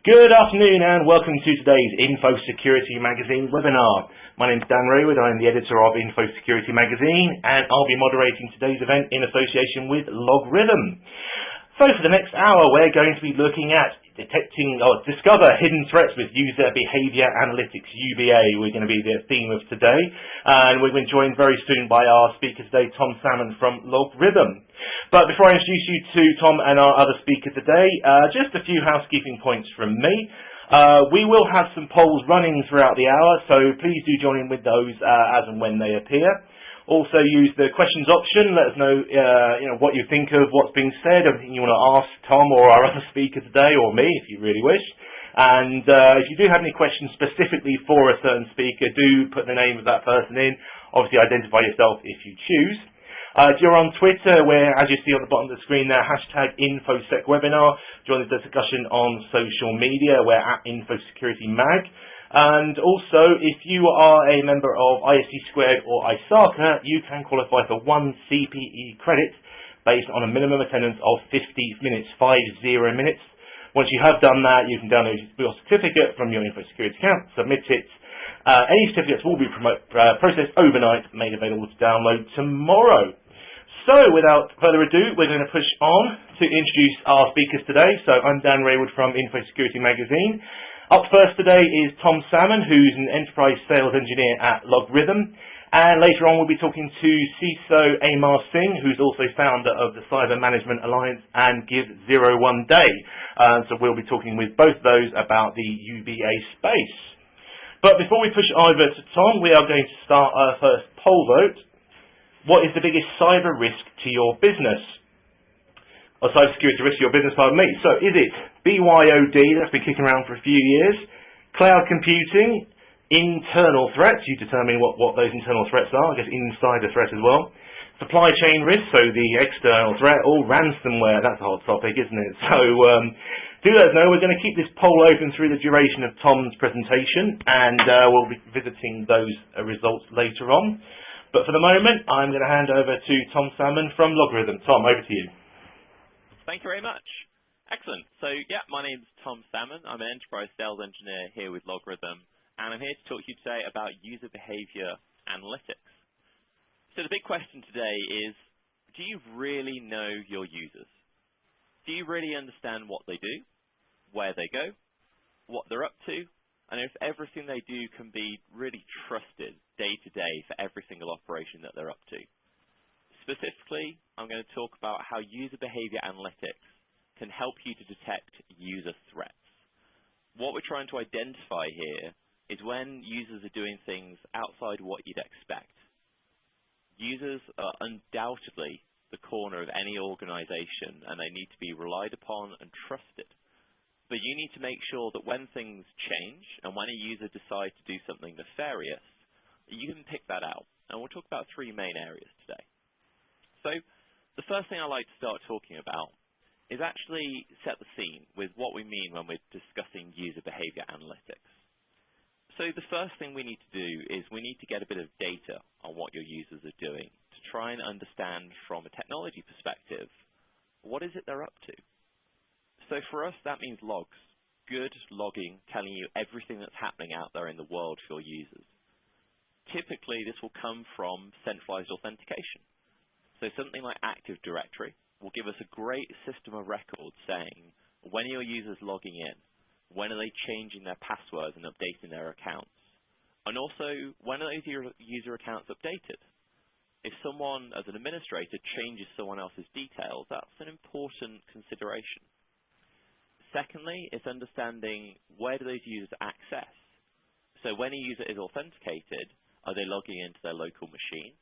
Good afternoon and welcome to today's Info Security Magazine webinar. My name is Dan Raywood, I'm the editor of Info Security Magazine and I'll be moderating today's event in association with LogRhythm. So for the next hour we're going to be looking at discover hidden threats with User Behaviour Analytics, UBA. We're going to be the theme of today, and we're going to be joined very soon by our speaker today, Tom Salmon from LogRhythm. But before I introduce you to Tom and our other speaker today, just a few housekeeping points from me. We will have some polls running throughout the hour, so please do join in with those as and when they appear. Also use the questions option. Let us know, what you think of what's being said, everything you want to ask Tom or our other speaker today, or me, if you really wish. And if you do have any questions specifically for a certain speaker, do put the name of that person in. Obviously, identify yourself if you choose. If you're on Twitter, where, as you see on the bottom of the screen there, hashtag InfoSecWebinar, join the discussion on social media. We're at InfoSecurityMag. And also, if you are a member of ISC Squared or ISACA, you can qualify for 1 CPE credit based on a minimum attendance of 50 minutes, 50 minutes. Once you have done that, you can download your certificate from your InfoSecurity account, submit it. Any certificates will be processed overnight, made available to download tomorrow. So, without further ado, we're going to push on to introduce our speakers today. So, I'm Dan Raywood from InfoSecurity Magazine. Up first today is Tom Salmon, who's an enterprise sales engineer at LogRhythm. And later on we'll be talking to CISO Amar Singh, who's also founder of the Cyber Management Alliance and Give Zero One Day. So we'll be talking with both those about the UBA space. But before we push over to Tom, we are going to start our first poll vote. What is the biggest cyber risk to your business? Or cybersecurity risk to your business, pardon me. So is it BYOD, that's been kicking around for a few years, cloud computing, internal threats, you determine what those internal threats are, I guess insider threat as well, supply chain risk, so the external threat, or ransomware, that's a hot topic, isn't it? So do let us know. We're going to keep this poll open through the duration of Tom's presentation, and we'll be visiting those results later on. But for the moment, I'm going to hand over to Tom Salmon from LogRhythm. Tom, over to you. Thank you very much. Excellent. So, yeah, my name's Tom Salmon. I'm an enterprise sales engineer here with LogRhythm, and I'm here to talk to you today about user behavior analytics. So the big question today is, do you really know your users? Do you really understand what they do, where they go, what they're up to, and if everything they do can be really trusted day to day for every single operation that they're up to? Specifically, I'm going to talk about how user behavior analytics can help you to detect user threats. What we're trying to identify here is when users are doing things outside what you'd expect. Users are undoubtedly the corner of any organization, and they need to be relied upon and trusted. But you need to make sure that when things change and when a user decides to do something nefarious, you can pick that out. And we'll talk about 3 main areas today. So the first thing I'd like to start talking about is actually set the scene with what we mean when we're discussing user behavior analytics. So the first thing we need to do is we need to get a bit of data on what your users are doing to try and understand from a technology perspective, what is it they're up to? So for us, that means logs, good logging telling you everything that's happening out there in the world for your users. Typically, this will come from centralized authentication. So something like Active Directory will give us a great system of records saying when are your users logging in, when are they changing their passwords and updating their accounts, and also when are those user accounts updated. If someone, as an administrator, changes someone else's details, that's an important consideration. Secondly, it's understanding where do those users access. So when a user is authenticated, are they logging into their local machine?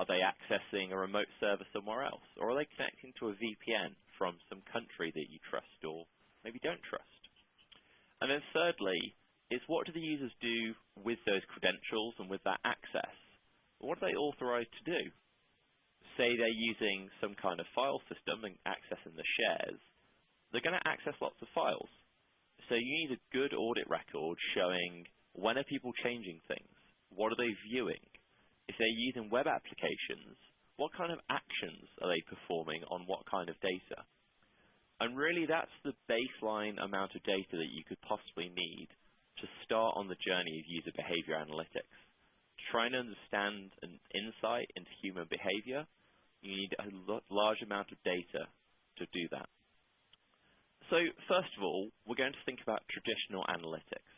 Are they accessing a remote server somewhere else? Or are they connecting to a VPN from some country that you trust or maybe don't trust? And then thirdly, is what do the users do with those credentials and with that access? What are they authorized to do? Say they're using some kind of file system and accessing the shares. They're going to access lots of files. So you need a good audit record showing when are people changing things? What are they viewing? If they're using web applications, what kind of actions are they performing on what kind of data? And really, that's the baseline amount of data that you could possibly need to start on the journey of user behavior analytics. Trying to understand an insight into human behavior, you need a large amount of data to do that. So first of all, we're going to think about traditional analytics.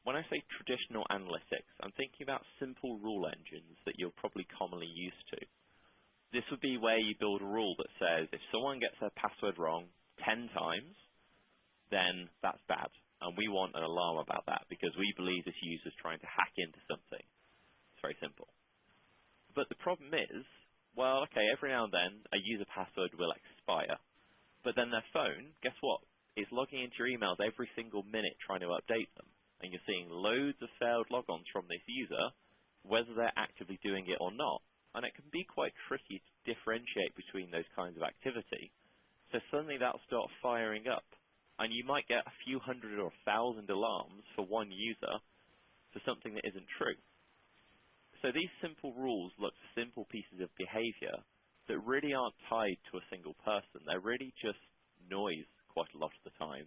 When I say traditional analytics, I'm thinking about simple rule engines that you're probably commonly used to. This would be where you build a rule that says if someone gets their password wrong 10 times, then that's bad. And we want an alarm about that because we believe this user is trying to hack into something. It's very simple. But the problem is, well, okay, every now and then a user password will expire. But then their phone, guess what, is logging into your emails every single minute trying to update them. And you're seeing loads of failed logons from this user, whether they're actively doing it or not. And it can be quite tricky to differentiate between those kinds of activity. So suddenly that'll start firing up. And you might get a few hundred or 1,000 alarms for one user for something that isn't true. So these simple rules look for simple pieces of behavior that really aren't tied to a single person. They're really just noise quite a lot of the time.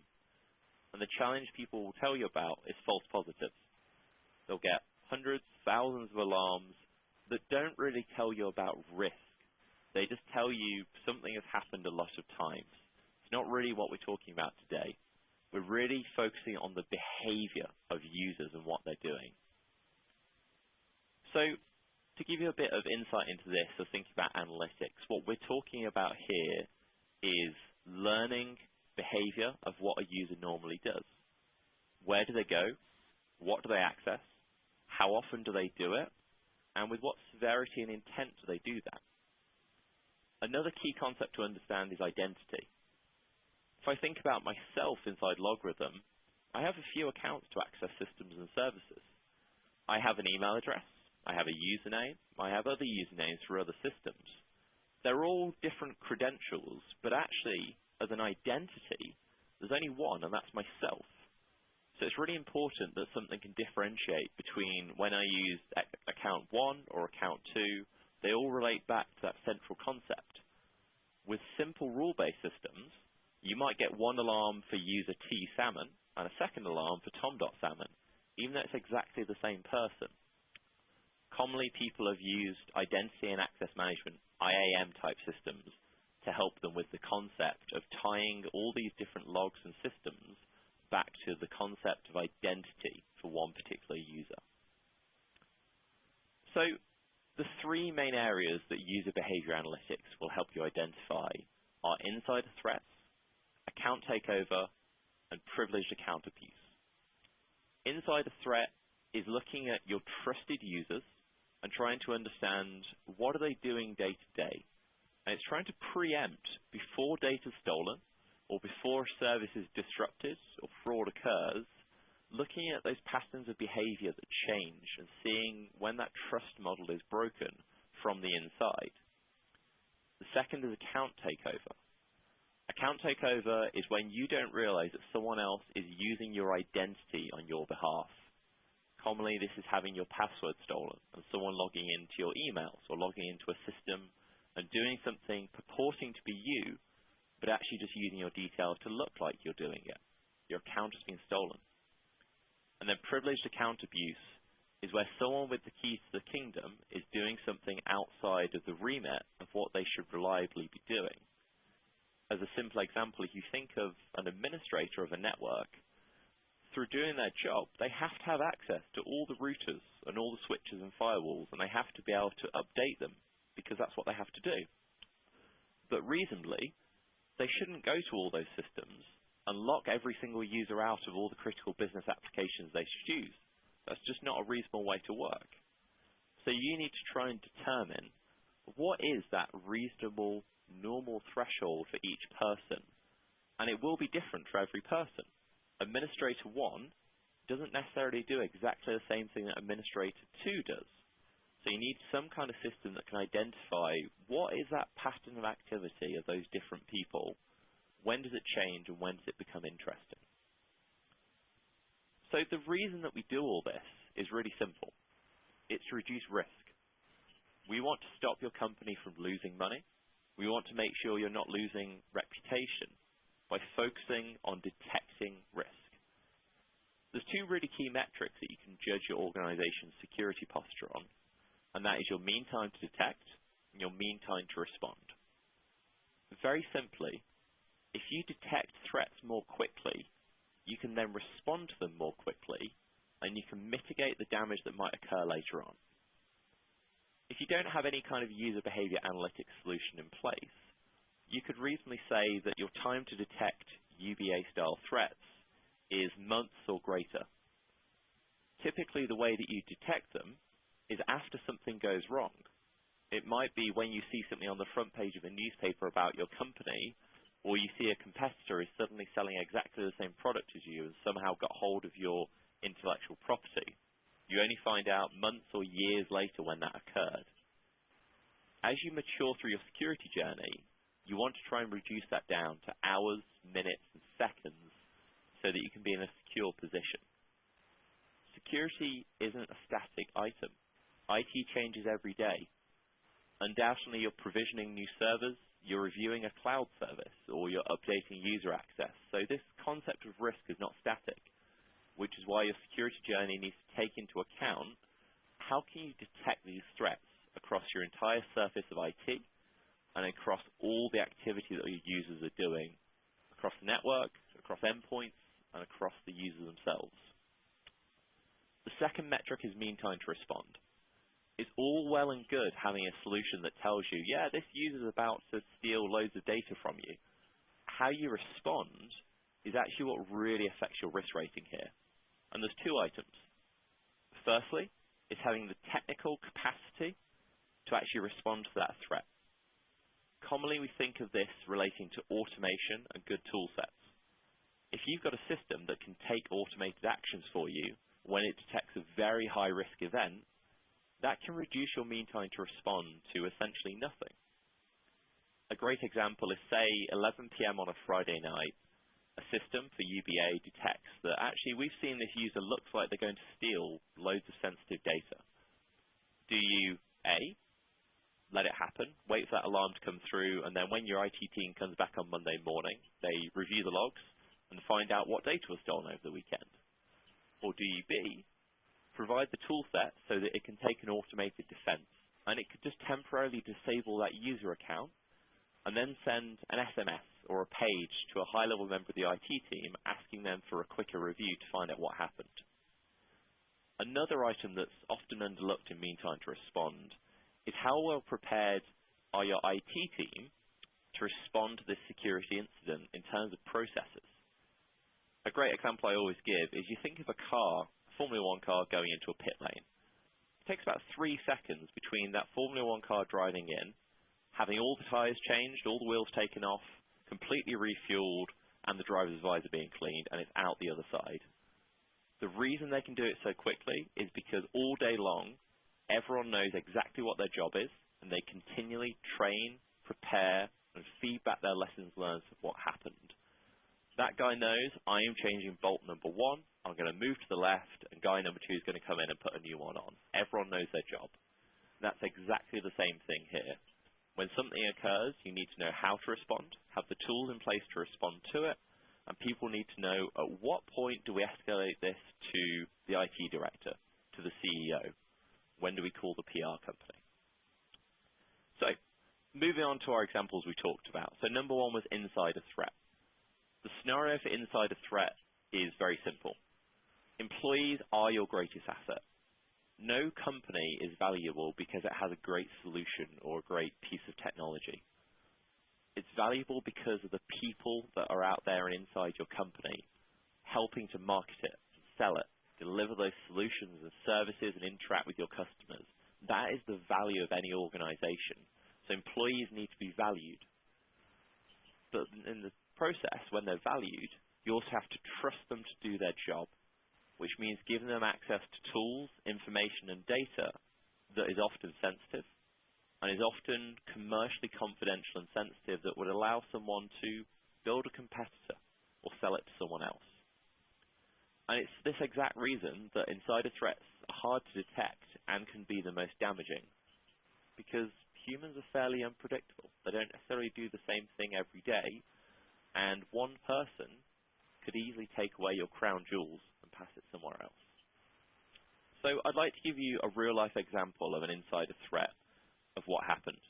And the challenge people will tell you about is false positives. They'll get hundreds, thousands of alarms that don't really tell you about risk. They just tell you something has happened a lot of times. It's not really what we're talking about today. We're really focusing on the behavior of users and what they're doing. So to give you a bit of insight into this, or thinking about analytics, what we're talking about here is learning behavior of what a user normally does. Where do they go? What do they access? How often do they do it? And with what severity and intent do they do that? Another key concept to understand is identity. If I think about myself inside LogRhythm, I have a few accounts to access systems and services. I have an email address, I have a username, I have other usernames for other systems. They're all different credentials, but actually, as an identity, there's only one, and that's myself. So it's really important that something can differentiate between when I use account 1 or account 2, they all relate back to that central concept. With simple rule-based systems, you might get one alarm for user T Salmon and a second alarm for Tom.Salmon, even though it's exactly the same person. Commonly, people have used identity and access management, IAM type systems, to help them with the concept of tying all these different logs and systems back to the concept of identity for one particular user. So the three main areas that user behavior analytics will help you identify are insider threats, account takeover, and privileged account abuse. Insider threat is looking at your trusted users and trying to understand what are they doing day to day. And it's trying to preempt before data is stolen or before a service is disrupted or fraud occurs, looking at those patterns of behavior that change and seeing when that trust model is broken from the inside. The second is account takeover. Account takeover is when you don't realize that someone else is using your identity on your behalf. Commonly, this is having your password stolen and someone logging into your emails or logging into a system and doing something purporting to be you, but actually just using your details to look like you're doing it. Your account has been stolen. And then privileged account abuse is where someone with the keys to the kingdom is doing something outside of the remit of what they should reliably be doing. As a simple example, if you think of an administrator of a network, through doing their job, they have to have access to all the routers and all the switches and firewalls, and they have to be able to update them because that's what they have to do. But reasonably, they shouldn't go to all those systems and lock every single user out of all the critical business applications they should use. That's just not a reasonable way to work. So you need to try and determine what is that reasonable, normal threshold for each person. And it will be different for every person. Administrator 1 doesn't necessarily do exactly the same thing that Administrator 2 does. So you need some kind of system that can identify what is that pattern of activity of those different people, when does it change, and when does it become interesting. So the reason that we do all this is really simple. It's to reduce risk. We want to stop your company from losing money. We want to make sure you're not losing reputation focusing on detecting risk. There's two really key metrics that you can judge your organization's security posture on, and that is your mean time to detect and your mean time to respond. Very simply, if you detect threats more quickly, you can then respond to them more quickly, and you can mitigate the damage that might occur later on. If you don't have any kind of user behavior analytics solution in place, you could reasonably say that your time to detect UBA-style threats is months or greater. Typically, the way that you detect them is after something goes wrong. It might be when you see something on the front page of a newspaper about your company, or you see a competitor is suddenly selling exactly the same product as you and somehow got hold of your intellectual property. You only find out months or years later when that occurred. As you mature through your security journey, you want to try and reduce that down to hours, minutes, and seconds so that you can be in a secure position. Security isn't a static item. IT changes every day. Undoubtedly, you're provisioning new servers, you're reviewing a cloud service, or you're updating user access. So this concept of risk is not static, which is why your security journey needs to take into account how can you detect these threats across your entire surface of IT and across all the activity that your users are doing across the network, across endpoints, and across the users themselves. The second metric is mean time to respond. It's all well and good having a solution that tells you, yeah, this user is about to steal loads of data from you. How you respond is actually what really affects your risk rating here. And there's two items. Firstly, is having the technical capacity to actually respond to that threat. Commonly, we think of this relating to automation and good tool sets. If you've got a system that can take automated actions for you when it detects a very high-risk event, that can reduce your mean time to respond to essentially nothing. A great example is, say, 11 p.m. on a Friday night, a system for UBA detects that actually we've seen this user looks like they're going to steal loads of sensitive data. Do you, A, let it happen, wait for that alarm to come through, and then when your IT team comes back on Monday morning, they review the logs and find out what data was stolen over the weekend? Or do you, B, provide the tool set so that it can take an automated defense, and it could just temporarily disable that user account and then send an SMS or a page to a high-level member of the IT team asking them for a quicker review to find out what happened? Another item that's often underlooked in mean time to respond is how well prepared are your IT team to respond to this security incident in terms of processes. A great example I always give is you think of a car, a Formula One car going into a pit lane. It takes about 3 seconds between that Formula One car driving in, having all the tyres changed, all the wheels taken off, completely refueled, and the driver's visor being cleaned, and it's out the other side. The reason they can do it so quickly is because all day long, everyone knows exactly what their job is, and they continually train, prepare, and feedback their lessons learned of what happened. That guy knows, I am changing bolt number 1, I'm going to move to the left, and guy number 2 is going to come in and put a new one on. Everyone knows their job. That's exactly the same thing here. When something occurs, you need to know how to respond, have the tools in place to respond to it, and people need to know at what point do we escalate this to the IT director, to the CEO? When do we call the PR company? So, moving on to our examples we talked about. So number 1 was insider threat. The scenario for insider threat is very simple. Employees are your greatest asset. No company is valuable because it has a great solution or a great piece of technology. It's valuable because of the people that are out there and inside your company, helping to market it, sell it, deliver those solutions and services and interact with your customers. That is the value of any organization. So employees need to be valued. But in the process, when they're valued, you also have to trust them to do their job, which means giving them access to tools, information, and data that is often sensitive and is often commercially confidential and sensitive that would allow someone to build a competitor or sell it to someone else. And it's this exact reason that insider threats are hard to detect and can be the most damaging, because humans are fairly unpredictable. They don't necessarily do the same thing every day, and one person could easily take away your crown jewels and pass it somewhere else. So I'd like to give you a real-life example of an insider threat of what happened.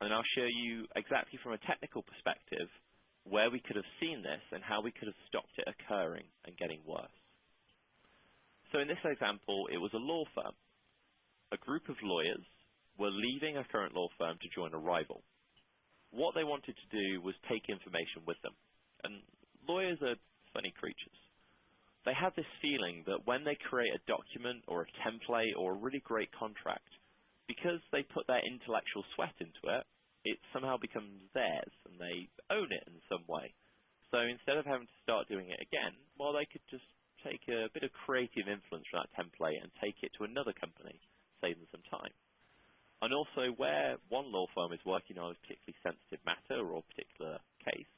And I'll show you exactly from a technical perspective where we could have seen this and how we could have stopped it occurring and getting worse. So in this example, it was a law firm. A group of lawyers were leaving a current law firm to join a rival. What they wanted to do was take information with them. And lawyers are funny creatures. They have this feeling that when they create a document or a template or a really great contract, because they put their intellectual sweat into it, it somehow becomes theirs and they own it in some way. So instead of having to start doing it again, well, they could just take a bit of creative influence from that template and take it to another company, save them some time. And also, where one law firm is working on a particularly sensitive matter or a particular case,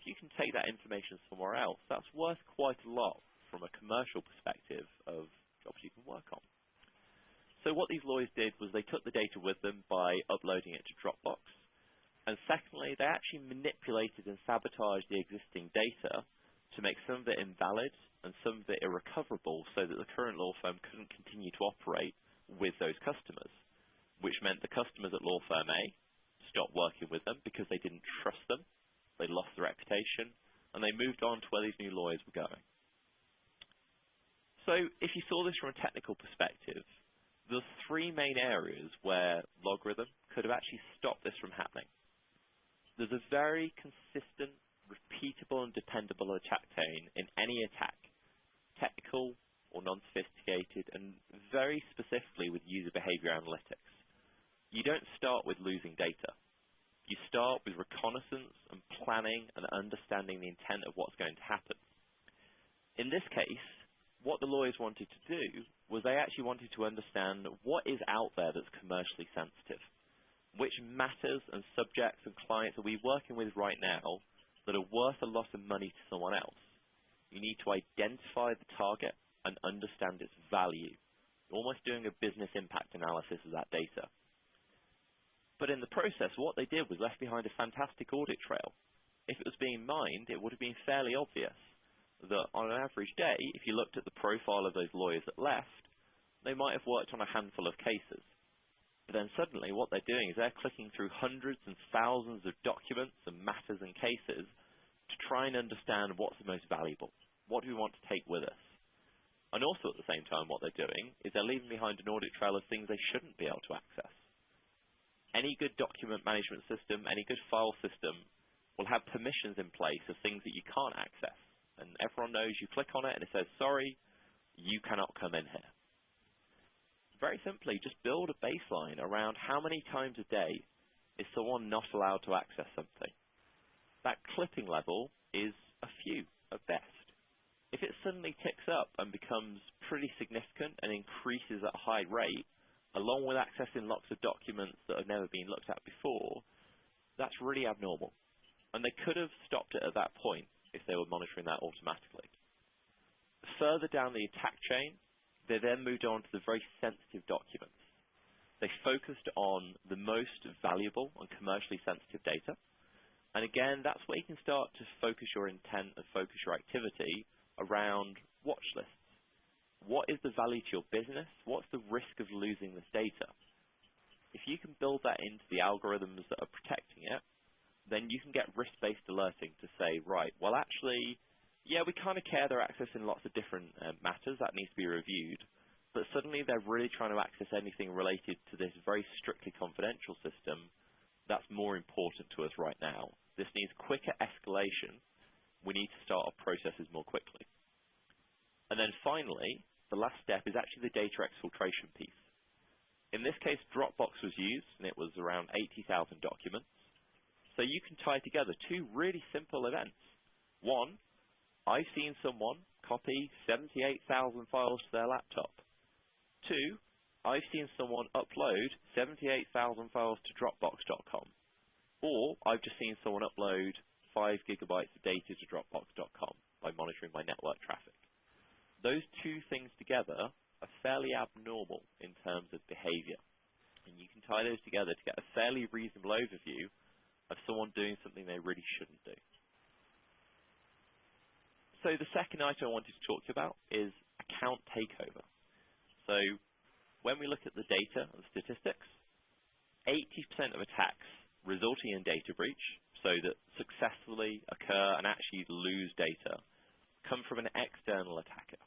if you can take that information somewhere else, that's worth quite a lot from a commercial perspective of jobs you can work on. So what these lawyers did was they took the data with them by uploading it to Dropbox. And secondly, they actually manipulated and sabotaged the existing data to make some of it invalid and some of it irrecoverable so that the current law firm couldn't continue to operate with those customers, which meant the customers at law firm A stopped working with them because they didn't trust them, they lost their reputation, and they moved on to where these new lawyers were going. So if you saw this from a technical perspective, there's three main areas where LogRhythm could have actually stopped this from happening. There's a very consistent, repeatable, and dependable attack chain in any attack, technical or non-sophisticated, and very specifically with user behavior analytics. You don't start with losing data. You start with reconnaissance and planning and understanding the intent of what's going to happen. In this case, what the lawyers wanted to do was they actually wanted to understand what is out there that's commercially sensitive. Which matters and subjects and clients are we working with right now that are worth a lot of money to someone else? You need to identify the target and understand its value. You're almost doing a business impact analysis of that data. But in the process, what they did was left behind a fantastic audit trail. If it was being mined, it would have been fairly obvious that on an average day, if you looked at the profile of those lawyers that left, they might have worked on a handful of cases. But then suddenly what they're doing is they're clicking through hundreds and thousands of documents and matters and cases to try and understand what's the most valuable. What do we want to take with us? And also at the same time what they're doing is they're leaving behind an audit trail of things they shouldn't be able to access. Any good document management system, any good file system will have permissions in place of things that you can't access. And everyone knows you click on it and it says, sorry, you cannot come in here. Very simply, just build a baseline around how many times a day is someone not allowed to access something. That clipping level is a few at best. If it suddenly ticks up and becomes pretty significant and increases at a high rate, along with accessing lots of documents that have never been looked at before, that's really abnormal. And they could have stopped it at that point if they were monitoring that automatically. Further down the attack chain, they then moved on to the very sensitive documents. They focused on the most valuable and commercially sensitive data. And again, that's where you can start to focus your intent and focus your activity around watch lists. What is the value to your business? What's the risk of losing this data? If you can build that into the algorithms that are protecting it, then you can get risk-based alerting to say, right, well, actually, yeah, we kind of care they're accessing lots of different matters that needs to be reviewed, but suddenly they're really trying to access anything related to this very strictly confidential system that's more important to us right now. This needs quicker escalation. We need to start our processes more quickly. And then finally, the last step is actually the data exfiltration piece. In this case, Dropbox was used, and it was around 80,000 documents. So you can tie together two really simple events. One, I've seen someone copy 78,000 files to their laptop. Two, I've seen someone upload 78,000 files to Dropbox.com. Or I've just seen someone upload 5 gigabytes of data to Dropbox.com by monitoring my network traffic. Those two things together are fairly abnormal in terms of behavior. And you can tie those together to get a fairly reasonable overview of someone doing something they really shouldn't do. So the second item I wanted to talk to you about is account takeover. So when we look at the data and statistics, 80% of attacks resulting in data breach, so that successfully occur and actually lose data, come from an external attacker.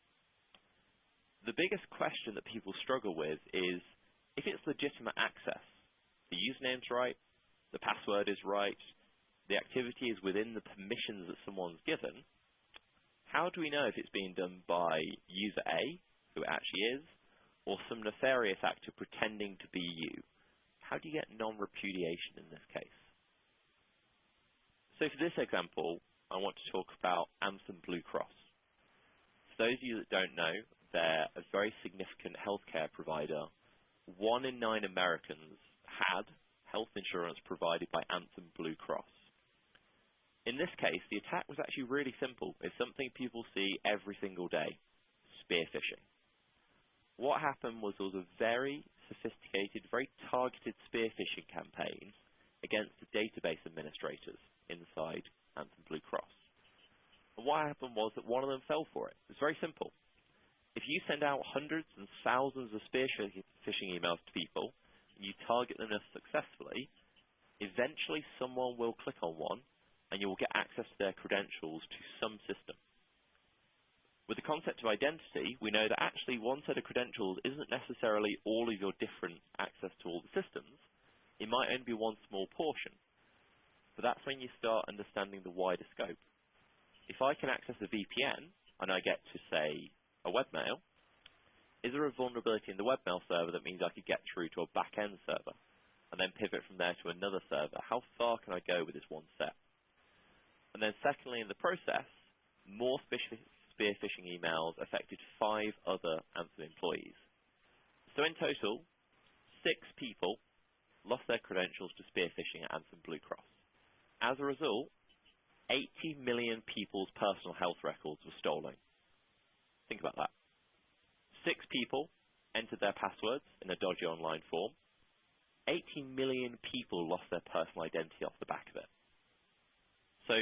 The biggest question that people struggle with is if it's legitimate access, the username's right, the password is right, the activity is within the permissions that someone's given, how do we know if it's being done by user A, who it actually is, or some nefarious actor pretending to be you? How do you get non-repudiation in this case? So for this example, I want to talk about Anthem Blue Cross. For those of you that don't know, they're a very significant healthcare provider. 1 in 9 Americans had health insurance provided by Anthem Blue Cross. In this case, the attack was actually really simple. It's something people see every single day, spear phishing. What happened was there was a very sophisticated, very targeted spear phishing campaign against the database administrators inside Anthem Blue Cross. And what happened was that one of them fell for it. It's very simple. If you send out hundreds and thousands of spear phishing emails to people, and you target them successfully, eventually someone will click on one, and you will get access to their credentials to some system. With the concept of identity, we know that actually one set of credentials isn't necessarily all of your different access to all the systems. It might only be one small portion. But that's when you start understanding the wider scope. If I can access a VPN, and I get to, say, a webmail, is there a vulnerability in the webmail server that means I could get through to a back-end server, and then pivot from there to another server? How far can I go with this one step? And then secondly, in the process, more spear phishing emails affected 5 other Anthem employees. So in total, 6 people lost their credentials to spear phishing at Anthem Blue Cross. As a result, 80 million people's personal health records were stolen. Think about that. 6 people entered their passwords in a dodgy online form. 80 million people lost their personal identity off the back of it. So,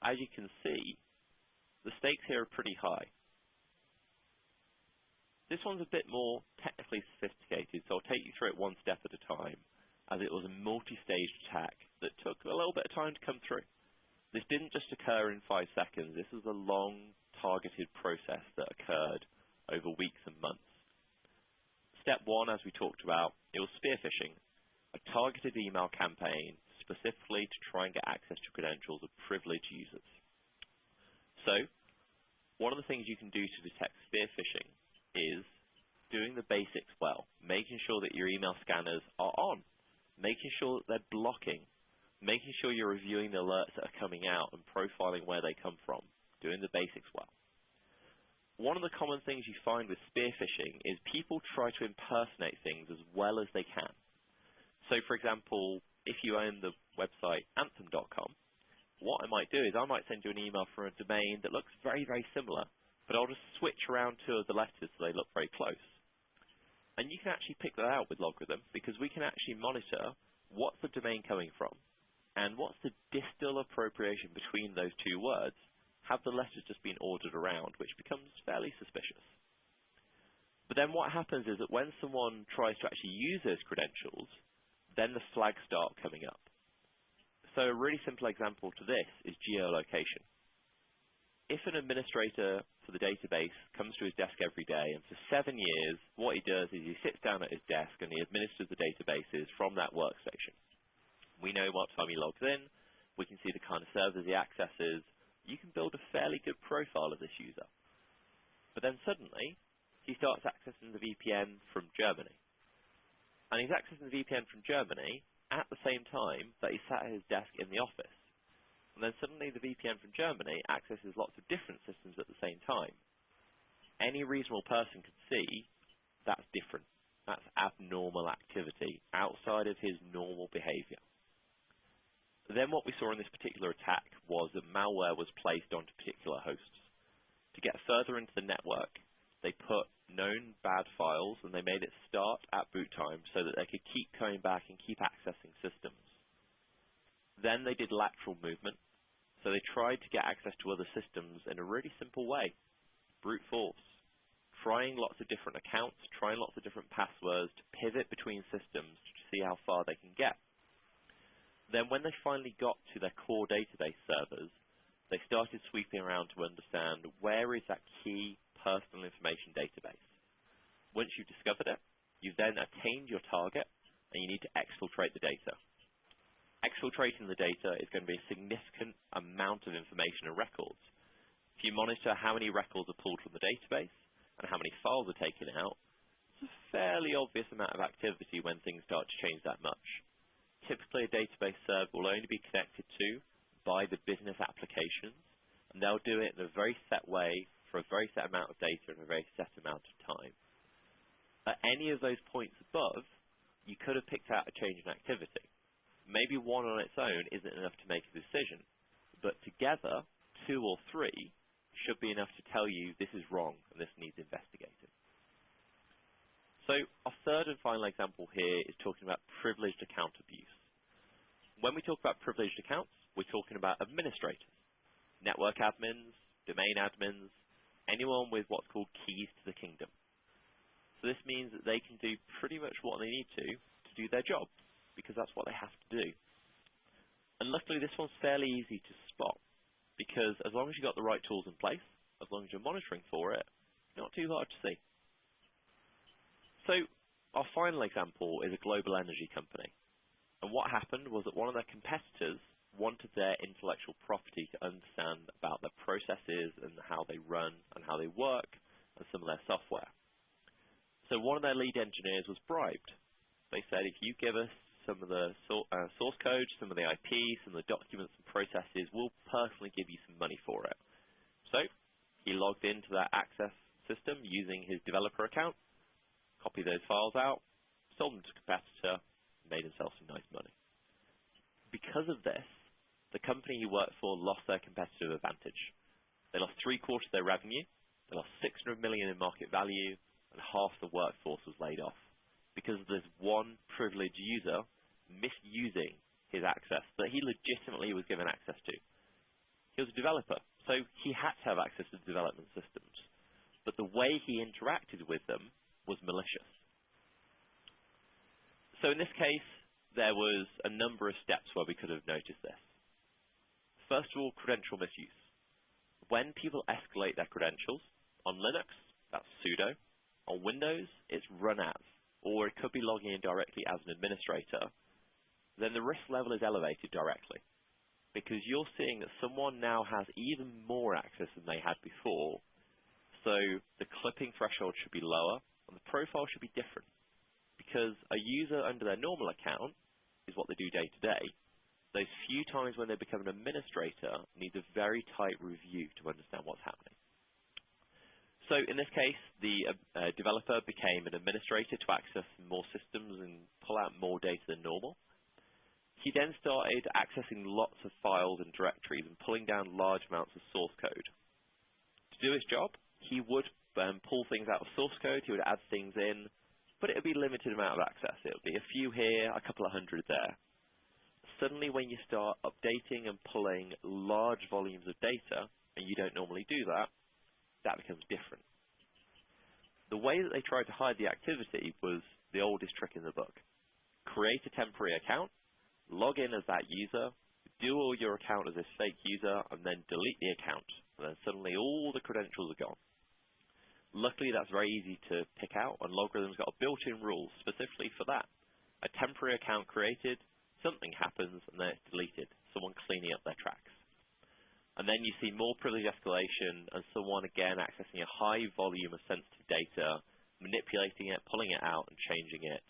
as you can see, the stakes here are pretty high. This one's a bit more technically sophisticated, so I'll take you through it one step at a time, as it was a multi-staged attack that took a little bit of time to come through. This didn't just occur in 5 seconds. This was a long, targeted process that occurred over weeks and months. Step 1, as we talked about, it was spear phishing, a targeted email campaign specifically to try and get access to credentials of privileged users. So, one of the things you can do to detect spear phishing is doing the basics well, making sure that your email scanners are on, making sure that they're blocking, making sure you're reviewing the alerts that are coming out and profiling where they come from, doing the basics well. One of the common things you find with spear phishing is people try to impersonate things as well as they can. So, for example, if you own the website anthem.com, what I might do is I might send you an email from a domain that looks very, very similar, but I'll just switch around 2 of the letters so they look very close. And you can actually pick that out with LogRhythm, because we can actually monitor what's the domain coming from and what's the distal appropriation between those 2 words. Have the letters just been ordered around, which becomes fairly suspicious. But then what happens is that when someone tries to actually use those credentials, then the flags start coming up. So a really simple example to this is geolocation. If an administrator for the database comes to his desk every day, and for 7 years, what he does is he sits down at his desk and he administers the databases from that workstation. We know what time he logs in, we can see the kind of servers he accesses. You can build a fairly good profile of this user. But then suddenly, he starts accessing the VPN from Germany. And he's accessing the VPN from Germany at the same time that he's sat at his desk in the office. And then suddenly the VPN from Germany accesses lots of different systems at the same time. Any reasonable person could see that's different. That's abnormal activity outside of his normal behavior. Then what we saw in this particular attack was that malware was placed onto particular hosts. To get further into the network, they put known bad files and they made it start at boot time so that they could keep coming back and keep accessing systems. Then they did lateral movement. So they tried to get access to other systems in a really simple way, brute force, trying lots of different accounts, trying lots of different passwords to pivot between systems to see how far they can get. Then when they finally got to their core database servers, they started sweeping around to understand where is that key personal information database. Once you've discovered it, you've then attained your target, and you need to exfiltrate the data. Exfiltrating the data is going to be a significant amount of information and records. If you monitor how many records are pulled from the database and how many files are taken out, it's a fairly obvious amount of activity when things start to change that much. Typically, a database server will only be connected to by the business applications, and they'll do it in a very set way for a very set amount of data in a very set amount of time. At any of those points above, you could have picked out a change in activity. Maybe one on its own isn't enough to make a decision, but together, 2 or 3 should be enough to tell you this is wrong and this needs investigating. So our third and final example here is talking about privileged account abuse. When we talk about privileged accounts, we're talking about administrators, network admins, domain admins, anyone with what's called keys to the kingdom. So this means that they can do pretty much what they need to do their job, because that's what they have to do. And luckily this one's fairly easy to spot, because as long as you've got the right tools in place, as long as you're monitoring for it, not too hard to see. So our final example is a global energy company. And what happened was that one of their competitors wanted their intellectual property to understand about their processes and how they run and how they work and some of their software. So one of their lead engineers was bribed. They said, if you give us some of the source code, some of the IP, some of the documents and processes, we'll personally give you some money for it. So he logged into that access system using his developer account, copied those files out, sold them to a competitor, made himself some nice money. Because of this, the company he worked for lost their competitive advantage. They lost 3/4 of their revenue, they lost $600 million in market value, and half the workforce was laid off because there's one privileged user misusing his access that he legitimately was given access to. He was a developer, so he had to have access to development systems, but the way he interacted with them was malicious. So in this case, there was a number of steps where we could have noticed this. First of all, credential misuse. When people escalate their credentials, on Linux, that's sudo. On Windows, it's run as, or it could be logging in directly as an administrator. Then the risk level is elevated directly, because you're seeing that someone now has even more access than they had before. So the clipping threshold should be lower, and the profile should be different, because a user under their normal account is what they do day to day. Those few times when they become an administrator needs a very tight review to understand what's happening. So in this case, the developer became an administrator to access more systems and pull out more data than normal. He then started accessing lots of files and directories and pulling down large amounts of source code. To do his job, he would pull things out of source code, he would add things in, but it would be a limited amount of access. It would be a few here, a couple of hundred there. Suddenly when you start updating and pulling large volumes of data, and you don't normally do that, that becomes different. The way that they tried to hide the activity was the oldest trick in the book. Create a temporary account, log in as that user, do all your account as a fake user, and then delete the account. And then suddenly all the credentials are gone. Luckily, that's very easy to pick out, and LogRhythm's got a built-in rule specifically for that. A temporary account created, something happens, and then it's deleted, someone cleaning up their tracks. And then you see more privilege escalation and someone again accessing a high volume of sensitive data, manipulating it, pulling it out, and changing it.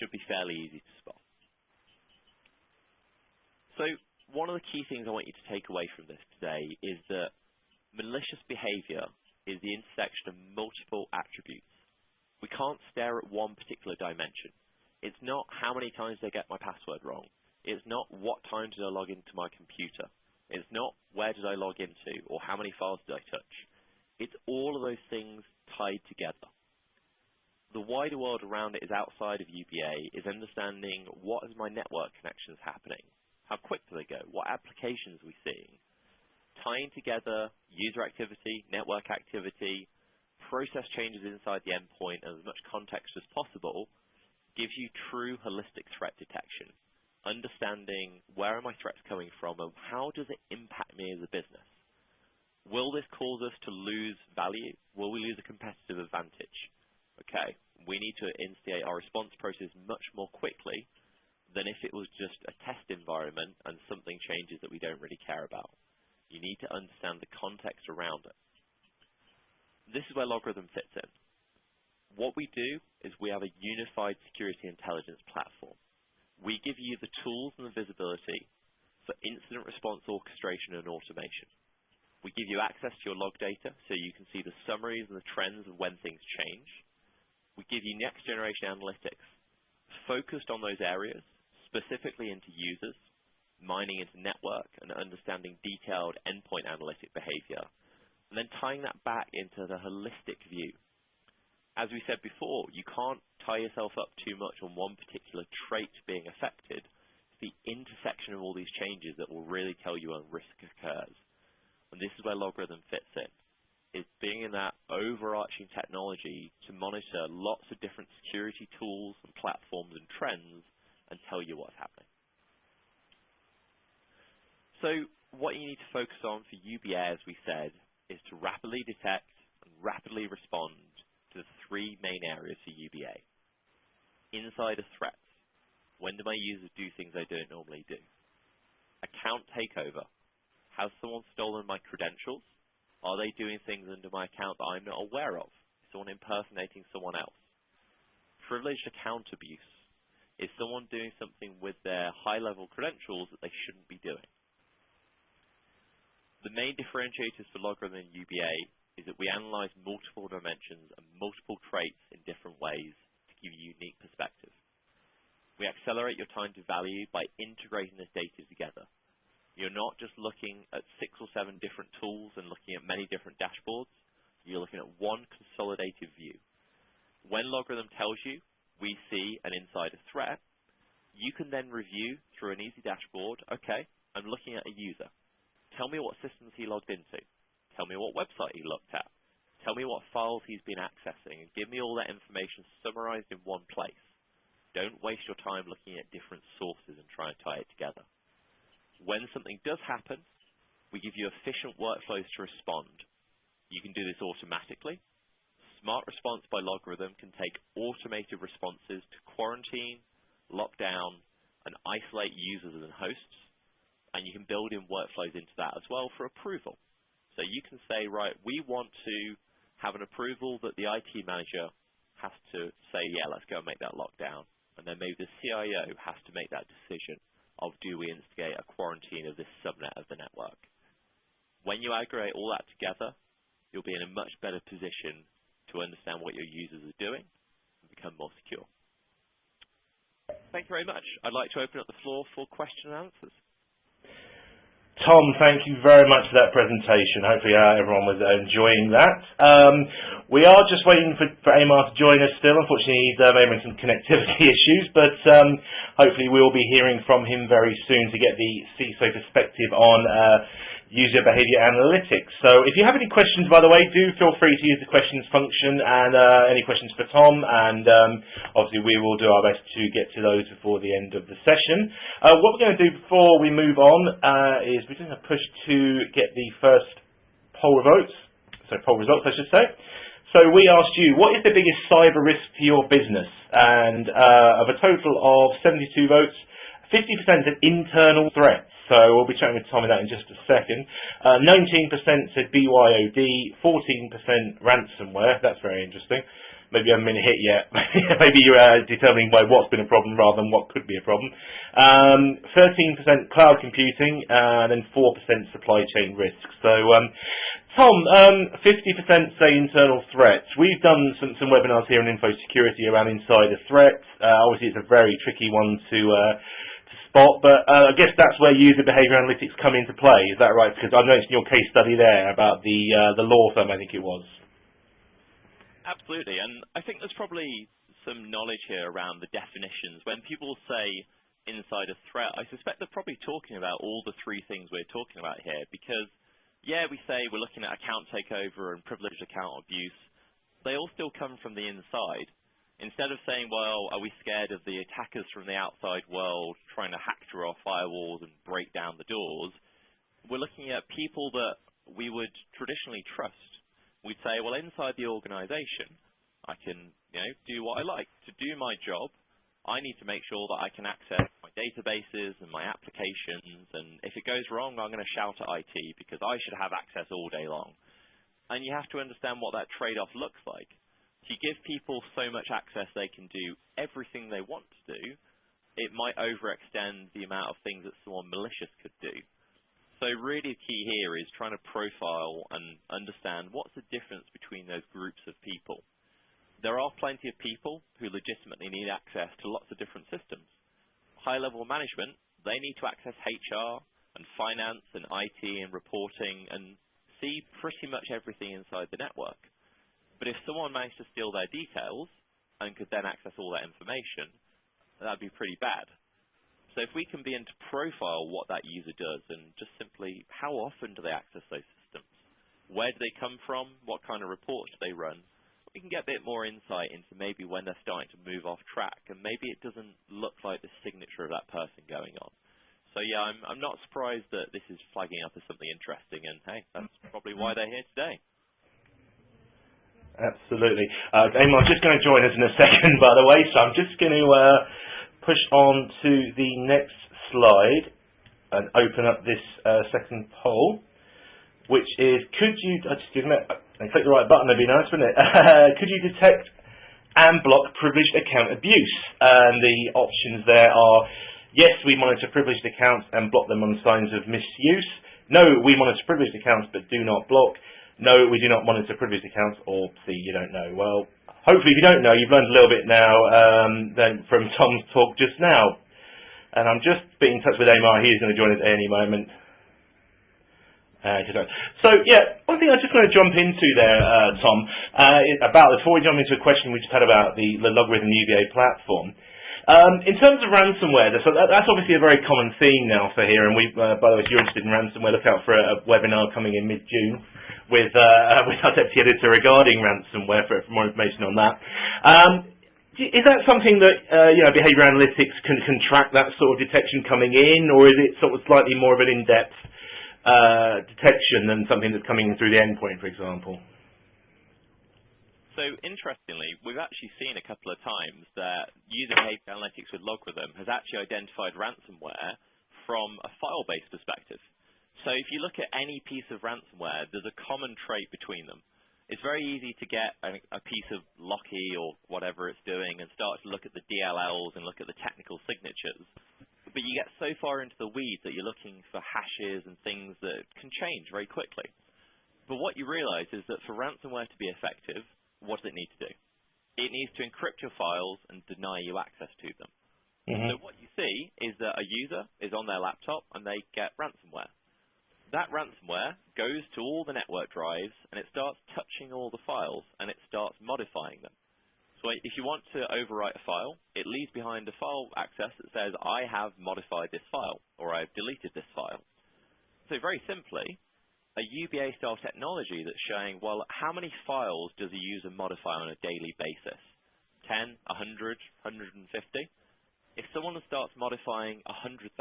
Should be fairly easy to spot. So one of the key things I want you to take away from this today is that malicious behavior is the intersection of multiple attributes. We can't stare at one particular dimension. It's not how many times did I get my password wrong. It's not what time did I log into my computer. It's not where did I log into or how many files did I touch. It's all of those things tied together. The wider world around it is outside of UBA, is understanding what is my network connections happening. How quick do they go? What applications are we seeing? Tying together user activity, network activity, process changes inside the endpoint, and as much context as possible gives you true holistic threat detection. Understanding where are my threats coming from and how does it impact me as a business? Will this cause us to lose value? Will we lose a competitive advantage? Okay, we need to instigate our response process much more quickly than if it was just a test environment and something changes that we don't really care about. You need to understand the context around it. This is where LogRhythm fits in. What we do is we have a unified security intelligence platform. We give you the tools and the visibility for incident response orchestration and automation. We give you access to your log data so you can see the summaries and the trends of when things change. We give you next generation analytics focused on those areas, specifically into users, mining into network, and understanding detailed endpoint analytic behavior, and then tying that back into the holistic view. As we said before, you can't tie yourself up too much on one particular trait being affected. It's the intersection of all these changes that will really tell you when risk occurs. And this is where LogRhythm fits in, is being in that overarching technology to monitor lots of different security tools and platforms and trends and tell you what's happening. So what you need to focus on for UBA, as we said, is to rapidly detect and rapidly respond to the three main areas for UBA. Insider threats. When do my users do things they don't normally do? Account takeover. Has someone stolen my credentials? Are they doing things under my account that I'm not aware of? Is someone impersonating someone else? Privileged account abuse. Is someone doing something with their high-level credentials that they shouldn't be doing? The main differentiators for LogRhythm UBA is that we analyze multiple dimensions and multiple traits in different ways to give you unique perspective. We accelerate your time to value by integrating this data together. You're not just looking at 6 or 7 different tools and looking at many different dashboards. You're looking at one consolidated view. When LogRhythm tells you we see an insider threat, you can then review through an easy dashboard, okay, I'm looking at a user. Tell me what systems he logged into. Tell me what website he looked at. Tell me what files he's been accessing, and give me all that information summarized in one place. Don't waste your time looking at different sources and try and tie it together. When something does happen, we give you efficient workflows to respond. You can do this automatically. Smart Response by LogRhythm can take automated responses to quarantine, lock down, and isolate users and hosts. And you can build in workflows into that as well for approval. So you can say, right, we want to have an approval that the IT manager has to say, yeah, let's go and make that lockdown. And then maybe the CIO has to make that decision of do we instigate a quarantine of this subnet of the network. When you aggregate all that together, you'll be in a much better position to understand what your users are doing and become more secure. Thank you very much. I'd like to open up the floor for question and answers. Tom, thank you very much for that presentation. Hopefully everyone was enjoying that. We are just waiting for Amar to join us still. Unfortunately, he's having some connectivity issues, but hopefully we will be hearing from him very soon to get the CISO perspective on User Behaviour Analytics. So if you have any questions, by the way, do feel free to use the questions function and any questions for Tom, and obviously we will do our best to get to those before the end of the session. What we're going to do before we move on is we're going to push to get the first poll results, I should say. So we asked you, what is the biggest cyber risk to your business? And of a total of 72 votes, 50% said internal threats. So we'll be chatting with Tom on that in just a second. 19% said BYOD, 14% ransomware. That's very interesting. Maybe you haven't been hit yet. Maybe you're determining what's been a problem rather than what could be a problem. 13% cloud computing, and then 4% supply chain risks. So, Tom, 50% say internal threats. We've done some webinars here on Info Security around insider threats. Obviously, it's a very tricky one to spot, but I guess that's where user behavior analytics come into play. Is that right? Because I noticed in your case study there about the law firm, I think it was. Absolutely, and I think there's probably some knowledge here around the definitions. When people say inside a threat, I suspect they're probably talking about all the three things we're talking about here because, yeah, we say we're looking at account takeover and privileged account abuse. They all still come from the inside. Instead of saying, well, are we scared of the attackers from the outside world trying to hack through our firewalls and break down the doors, we're looking at people that we would traditionally trust. We'd say, well, inside the organization, I can, do what I like. To do my job, I need to make sure that I can access my databases and my applications, and if it goes wrong, I'm going to shout at IT because I should have access all day long. And you have to understand what that trade-off looks like. If you give people so much access they can do everything they want to do, it might overextend the amount of things that someone malicious could do. So really the key here is trying to profile and understand what's the difference between those groups of people. There are plenty of people who legitimately need access to lots of different systems. High-level management, they need to access HR and finance and IT and reporting and see pretty much everything inside the network. But if someone managed to steal their details and could then access all that information, that'd be pretty bad. So if we can begin to profile what that user does and just simply how often do they access those systems, where do they come from, what kind of reports do they run, we can get a bit more insight into maybe when they're starting to move off track and maybe it doesn't look like the signature of that person going on. So yeah, I'm not surprised that this is flagging up as something interesting, and hey, that's probably why they're here today. Absolutely. Eamon's just going to join us in a second, by the way, so I'm just going to push on to the next slide and open up this second poll, which is, could you, excuse me, and click the right button, that'd be nice, wouldn't it? Could you detect and block privileged account abuse? And the options there are, yes, we monitor privileged accounts and block them on signs of misuse. No, we monitor privileged accounts but do not block. No, we do not monitor privileged accounts, or C, you don't know. Well, hopefully if you don't know, you've learned a little bit now then from Tom's talk just now. And I'm just being in touch with Amar. He's going to join us at any moment. So, yeah, one thing I just want to jump into there, Tom, before we jump into a question we just had about the LogRhythm UBA platform. In terms of ransomware, so that's obviously a very common theme now for here, and by the way, if you're interested in ransomware, look out for a webinar coming in mid-June with our deputy editor regarding ransomware for more information on that. Is that something that behavior analytics can track that sort of detection coming in, or is it sort of slightly more of an in-depth detection than something that's coming in through the endpoint, for example? So interestingly, we've actually seen a couple of times that User Behaviour Analytics with LogRhythm has actually identified ransomware from a file-based perspective. So if you look at any piece of ransomware, there's a common trait between them. It's very easy to get a piece of Locky or whatever it's doing and start to look at the DLLs and look at the technical signatures. But you get so far into the weeds that you're looking for hashes and things that can change very quickly. But what you realize is that for ransomware to be effective, what does it need to do? It needs to encrypt your files and deny you access to them. So what you see is that a user is on their laptop and they get ransomware. That ransomware goes to all the network drives and it starts touching all the files and it starts modifying them. So if you want to overwrite a file, it leaves behind a file access that says, I have modified this file or I've deleted this file. So very simply, a UBA-style technology that's showing, well, how many files does a user modify on a daily basis? 10, 100, 150? If someone starts modifying 100,000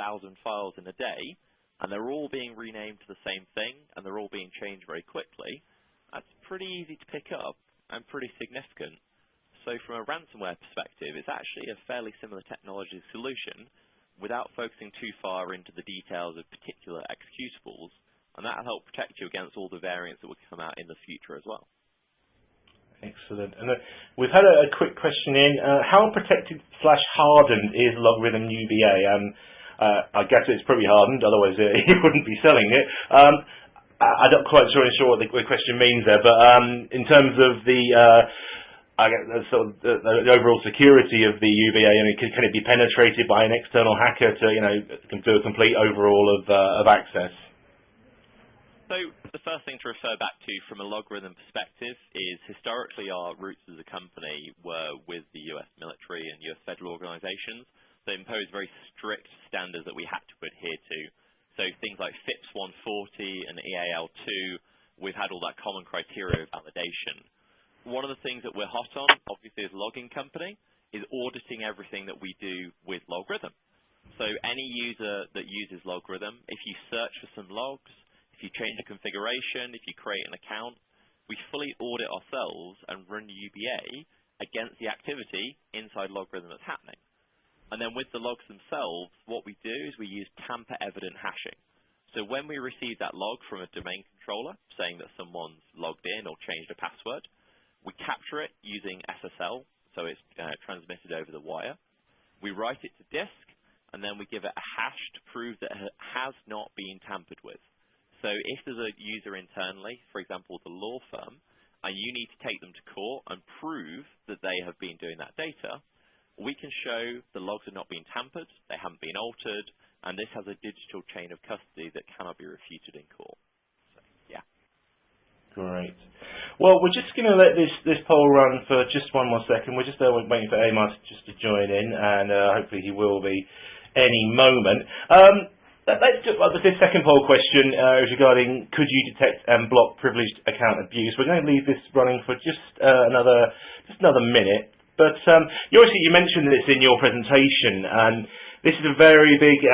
files in a day, and they're all being renamed to the same thing, and they're all being changed very quickly, that's pretty easy to pick up and pretty significant. So from a ransomware perspective, it's actually a fairly similar technology solution without focusing too far into the details of particular executables, and that'll help protect you against all the variants that will come out in the future as well. Excellent. And we've had a quick question in. How protected/hardened is LogRhythm UBA? I guess it's pretty hardened, otherwise you wouldn't be selling it. I'm not quite sure what the question means there, but in terms of the overall security of the UBA, can it be penetrated by an external hacker to do a complete overhaul of access? So the first thing to refer back to from a LogRhythm perspective is historically our roots as a company were with the US military and US federal organizations. They impose very strict standards that we had to adhere to. So things like FIPS 140 and EAL2, we've had all that common criteria of validation. One of the things that we're hot on, obviously as a logging company, is auditing everything that we do with LogRhythm. So any user that uses LogRhythm, if you search for some logs, if you change a configuration, if you create an account, we fully audit ourselves and run UBA against the activity inside LogRhythm that's happening. And then with the logs themselves, what we do is we use tamper-evident hashing. So when we receive that log from a domain controller saying that someone's logged in or changed a password, we capture it using SSL, so it's transmitted over the wire. We write it to disk, and then we give it a hash to prove that it has not been tampered with. So if there's a user internally, for example, the law firm, and you need to take them to court and prove that they have been doing that data, we can show the logs have not been tampered, they haven't been altered, and this has a digital chain of custody that cannot be refuted in court. So, yeah. Great. Well, we're just going to let this poll run for just one more second. We're just waiting for Amar just to join in, and hopefully he will be any moment. Let's do this second poll question is regarding could you detect and block privileged account abuse. We're going to leave this running for just another minute. But you mentioned this in your presentation, and this is a very big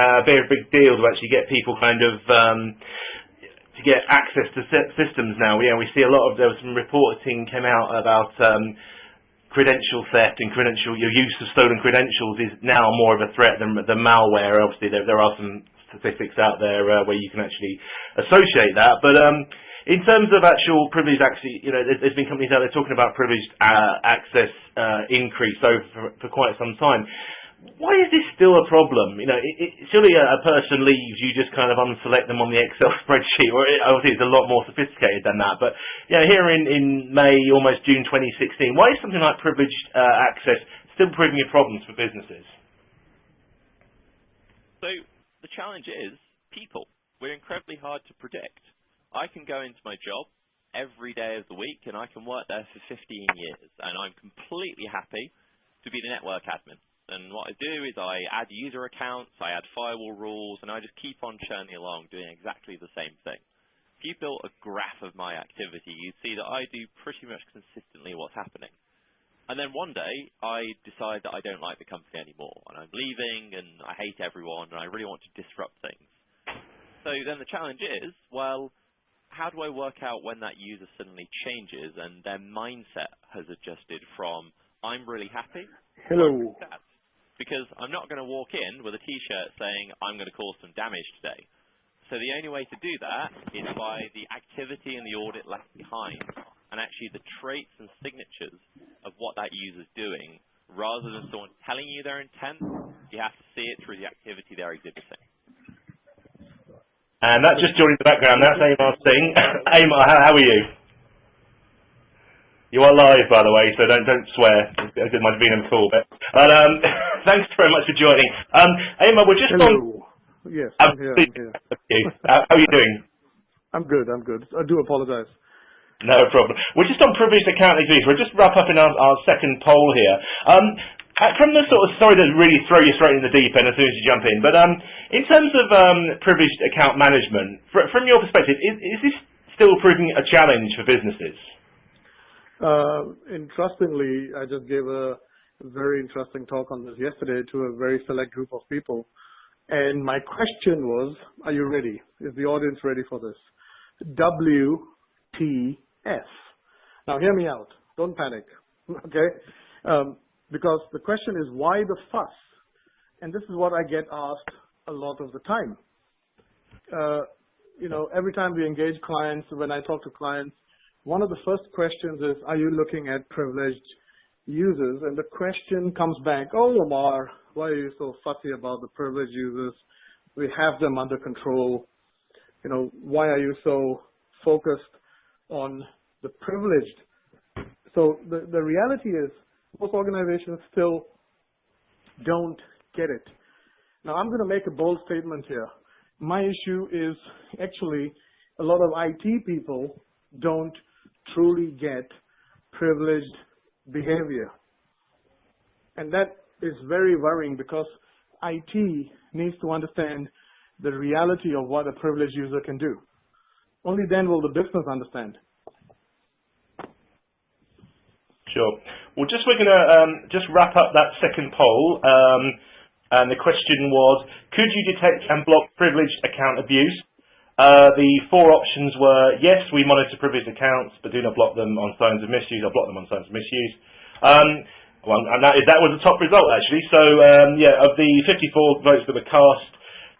deal to actually get people kind of to get access to systems now. Yeah, we see a lot of, there was some reporting came out about credential theft and your use of stolen credentials is now more of a threat than malware. Obviously, there are some statistics out there where you can actually associate that. But in terms of actual privileged access, there's been companies out there talking about privileged access increase for quite some time. Why is this still a problem? Surely a person leaves, you just kind of unselect them on the Excel spreadsheet, or obviously it's a lot more sophisticated than that. But here in May, almost June 2016, why is something like privileged access still proving a problem for businesses? So the challenge is people. We're incredibly hard to predict. I can go into my job every day of the week and I can work there for 15 years and I'm completely happy to be the network admin. And what I do is I add user accounts, I add firewall rules, and I just keep on churning along doing exactly the same thing. If you built a graph of my activity, you'd see that I do pretty much consistently what's happening. And then one day, I decide that I don't like the company anymore, and I'm leaving, and I hate everyone, and I really want to disrupt things. So then the challenge is, well, how do I work out when that user suddenly changes and their mindset has adjusted from, I'm really happy, hello, to I'm really sad? Because I'm not going to walk in with a T-shirt saying, I'm going to cause some damage today. So the only way to do that is by the activity and the audit left behind, and actually the traits and signatures of what that user's doing, rather than someone telling you their intent, you have to see it through the activity they're exhibiting. And that's just joining the background, that's Amar Singh. Amar, how are you? You are live, by the way, so don't swear. It might have been a call, but thanks very much for joining. Amar, we're just hello. Yes, I'm here. How are you doing? I'm good. I do apologize. No problem. We're just on privileged account abuse. We'll just wrap up in our second poll here. From the sort of, sorry to really throw you straight in the deep end as soon as you jump in, but in terms of privileged account management, from your perspective, is this still proving a challenge for businesses? Interestingly, I just gave a very interesting talk on this yesterday to a very select group of people. And my question was, are you ready? Is the audience ready for this? WTF. Now hear me out. Don't panic. Okay? Because the question is, why the fuss? And this is what I get asked a lot of the time. Every time we engage clients, when I talk to clients, one of the first questions is, are you looking at privileged users? And the question comes back, oh, Omar, why are you so fussy about the privileged users? We have them under control. Why are you so focused on the privileged? So the reality is, most organizations still don't get it. Now, I'm going to make a bold statement here. My issue is actually a lot of IT people don't truly get privileged behavior. And that is very worrying because IT needs to understand the reality of what a privileged user can do. Only then will the business understand. Sure. Well, we're going to just wrap up that second poll. And the question was, could you detect and block privileged account abuse? The four options were, yes, we monitor privileged accounts, but do not block them on signs of misuse, or block them on signs of misuse. And that was the top result, actually. So, yeah, of the 54 votes that were cast,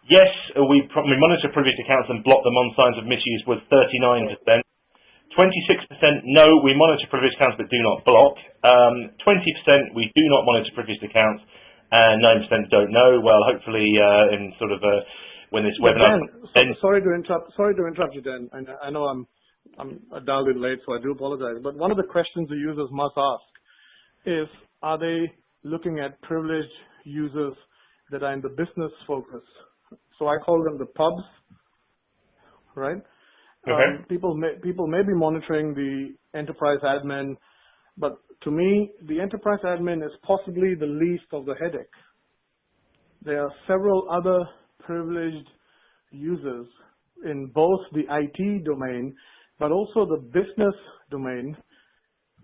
yes, we monitor privileged accounts and block them on signs of misuse was 39%. 26% no, we monitor privileged accounts but do not block. 20% we do not monitor privileged accounts, and 9% don't know. Well, hopefully, in sort of when this webinar. Dan, sorry to interrupt you, Dan. I know I'm dialed in late, so I do apologize. But one of the questions the users must ask is, are they looking at privileged users that are in the business focus? So I call them the pubs, right? Okay. People may be monitoring the enterprise admin, but to me, the enterprise admin is possibly the least of the headache. There are several other privileged users in both the IT domain, but also the business domain,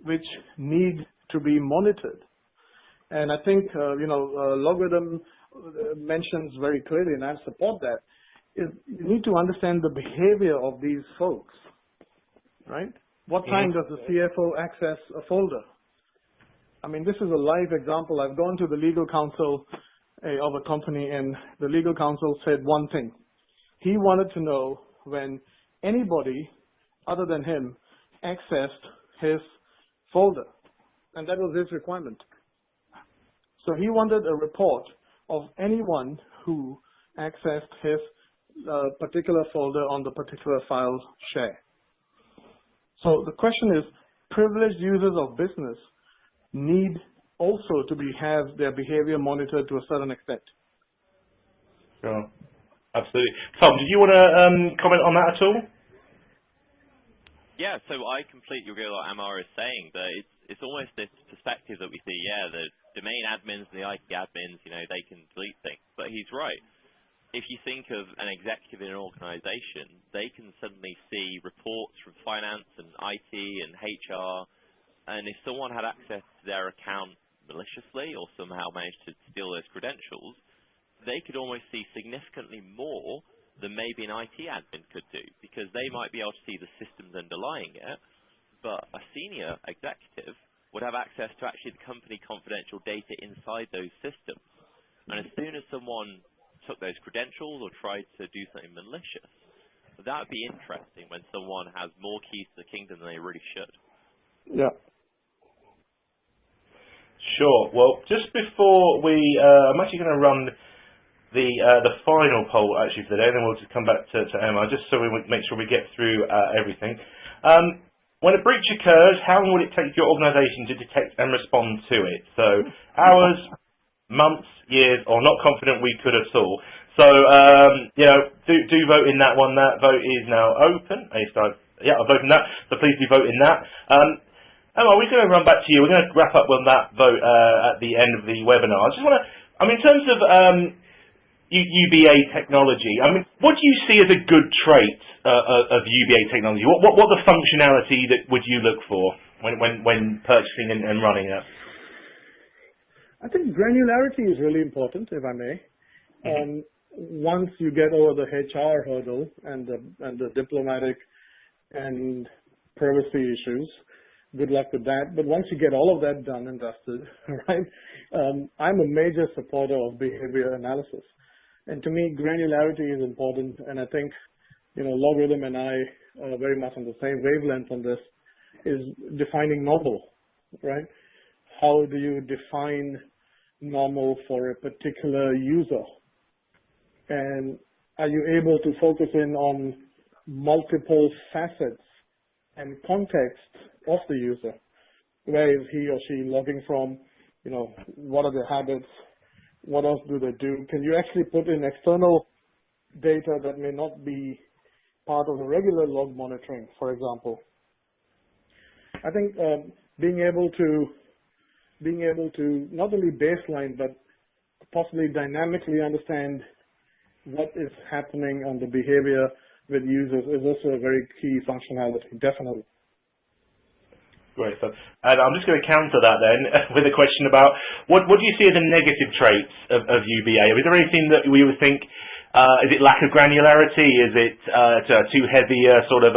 which need to be monitored. And I think, LogRhythm mentions very clearly, and I support that, is you need to understand the behavior of these folks, right? What time does the CFO access a folder? I mean, this is a live example. I've gone to the legal counsel of a company, and the legal counsel said one thing. He wanted to know when anybody other than him accessed his folder, and that was his requirement. So he wanted a report of anyone who accessed his particular folder on the particular file share. So the question is, privileged users of business need also to have their behavior monitored to a certain extent. Sure. Absolutely. Tom, did you want to comment on that at all? Yeah, so I completely agree with what Amar is saying, that it's almost this perspective that we see, yeah, the domain admins and the IT admins, they can delete things. But he's right. If you think of an executive in an organization, they can suddenly see reports from finance and IT and HR, and if someone had access to their account maliciously or somehow managed to steal those credentials, they could almost see significantly more than maybe an IT admin could do, because they might be able to see the systems underlying it, but a senior executive would have access to actually the company confidential data inside those systems. And as soon as someone took those credentials or tried to do something malicious, that would be interesting when someone has more keys to the kingdom than they really should. Yeah. Sure. Well, just before I'm actually going to run the final poll actually for today, and then we'll just come back to Emma, just so we make sure we get through everything. When a breach occurs, how long would it take your organisation to detect and respond to it? So, hours, months, years, or not confident we could at all. So, do vote in that one. That vote is now open. I've opened that, so please do vote in that. Emma, we're going to run back to you. We're going to wrap up on that vote at the end of the webinar. I just want to, in terms of UBA technology, what do you see as a good trait of UBA technology? What the functionality that would you look for when purchasing and running it? I think granularity is really important, if I may. Once you get over the HR hurdle and the diplomatic and privacy issues, good luck with that. But once you get all of that done and dusted, right, I'm a major supporter of behavior analysis. And to me, granularity is important. And I think, LogRhythm and I are very much on the same wavelength on this, is defining normal, right? How do you define normal for a particular user? And are you able to focus in on multiple facets and context of the user? Where is he or she logging from? What are their habits? What else do they do? Can you actually put in external data that may not be part of the regular log monitoring, for example? I think being able to not only baseline but possibly dynamically understand what is happening on the behavior with users is also a very key functionality, definitely. Great stuff. And I'm just going to counter that then with a question about what do you see as the negative traits of UBA? Is there anything that we would think, is it lack of granularity? Is it too heavy sort of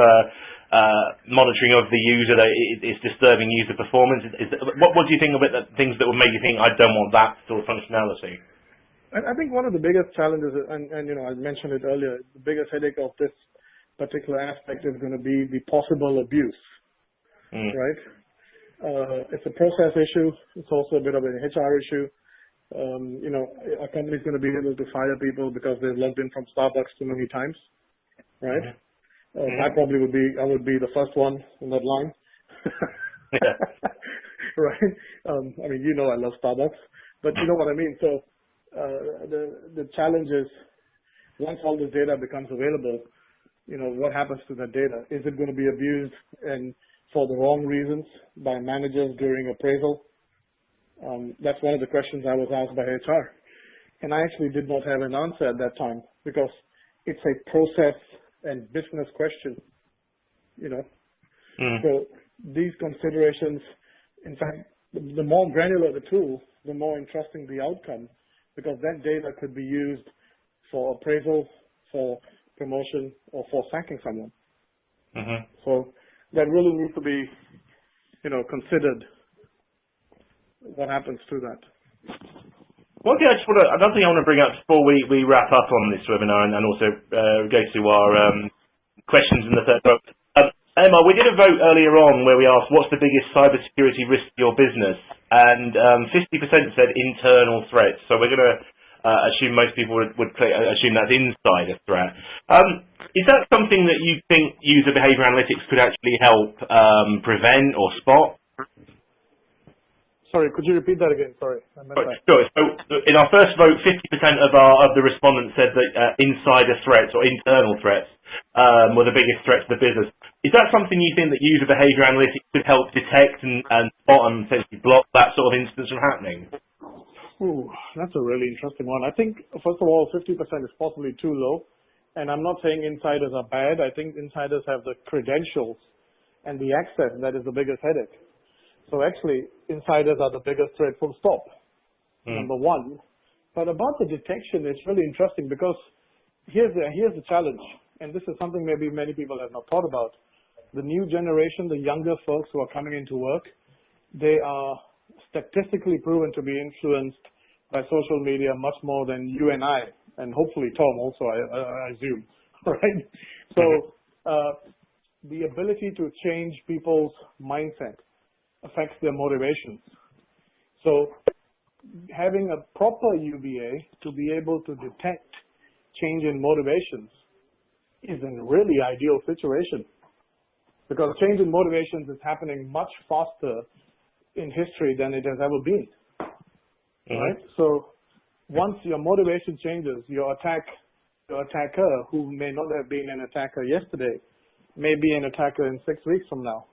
monitoring of the user that it's disturbing user performance? What do you think of it, things that would make you think, I don't want that sort of functionality? I think one of the biggest challenges, and I mentioned it earlier, the biggest headache of this particular aspect is going to be the possible abuse. Right? It's a process issue. It's also a bit of an HR issue. A company's going to be able to fire people because they've logged in from Starbucks too many times, right? I would be the first one in that line. Right? I mean, I love Starbucks, but you know what I mean. So the challenge is once all this data becomes available, what happens to that data? Is it going to be abused and for the wrong reasons by managers during appraisal? That's one of the questions I was asked by HR. And I actually did not have an answer at that time because it's a process and business question, So these considerations, in fact, the more granular the tool, the more interesting the outcome, because that data could be used for appraisal, for promotion, or for sacking someone. So that really needs to be, considered what happens to that. One thing another thing I want to bring up before we wrap up on this webinar and also go to our questions in the third vote. Emma, we did a vote earlier on where we asked what's the biggest cybersecurity risk to your business, and 50% said internal threats. So we're going to assume most people would assume that's insider threat. Is that something that you think user behavior analytics could actually help prevent or spot? Sorry, could you repeat that again? Sorry. Sure. So in our first vote, 50% of the respondents said that insider threats or internal threats were the biggest threat to the business. Is that something you think that user behavior analytics could help detect and spot and potentially block that sort of instance from happening? Ooh, that's a really interesting one. I think, first of all, 50% is possibly too low. And I'm not saying insiders are bad. I think insiders have the credentials and the access that is the biggest headache. So actually, insiders are the biggest threat, full stop, number one. But about the detection, it's really interesting because here's the challenge. And this is something maybe many people have not thought about. The new generation, the younger folks who are coming into work, they are statistically proven to be influenced by social media much more than you and I, and hopefully Tom also, I assume, right? So the ability to change people's mindset affects their motivations. So having a proper UBA to be able to detect change in motivations is a really ideal situation, because change in motivations is happening much faster in history than it has ever been, right? So once your motivation changes, your attacker, who may not have been an attacker yesterday, may be an attacker in 6 weeks from now.